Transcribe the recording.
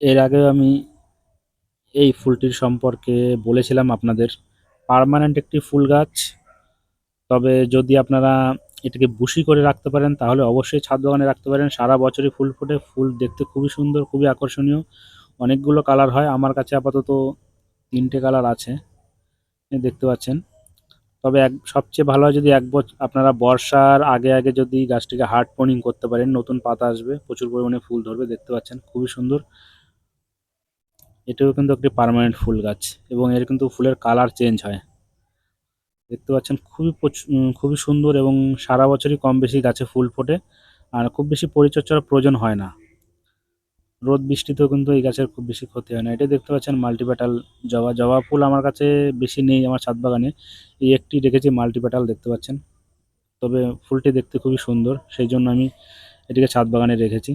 এর আগেও আমি এই ফুলটির সম্পর্কে বলেছিলাম আপনাদের। পার্মানেন্ট একটি ফুল গাছ, তবে যদি আপনারা এটাকে বুশি করে রাখতে পারেন তাহলে অবশ্যই ছাদ বাগানে রাখতে পারেন। সারা বছরই ফুল ফোটে, ফুল দেখতে খুবই সুন্দর, খুবই আকর্ষণীয়। অনেকগুলো কালার হয়, আমার কাছে আপাতত 3টে কালার আছে, দেখতে পাচ্ছেন। তবে সবচেয়ে ভালো হয় যদি আপনারা বর্ষার আগে আগে যদি গাছটিকে হার্ড প্রুনিং করতে পারেন, নতুন পাতা আসবে, প্রচুর পরিমাণে ফুল ধরবে, দেখতে পাচ্ছেন খুবই সুন্দর। এটাও কিন্তু একটি পার্মানেন্ট ফুল গাছ এবং এর কিন্তু ফুলের কালার চেঞ্জ হয়, দেখতে পাচ্ছেন খুবই সুন্দর এবং সারা বছরই কম বেশি গাছে ফুল ফোটে আর খুব বেশি পরিচর্যার প্রয়োজন হয় না। রোদ বৃষ্টিতেও কিন্তু এই গাছের খুব বেশি ক্ষতি হয় না। এটাই দেখতে পাচ্ছেন মাল্টিপ্যাটাল জবা। জবা ফুল আমার কাছে বেশি নেই আমার ছাদ বাগানে, এই একটি রেখেছি মাল্টিপ্যাটাল, দেখতে পাচ্ছেন। তবে ফুলটি দেখতে খুবই সুন্দর, সেই জন্য আমি এটিকে ছাদ বাগানে রেখেছি।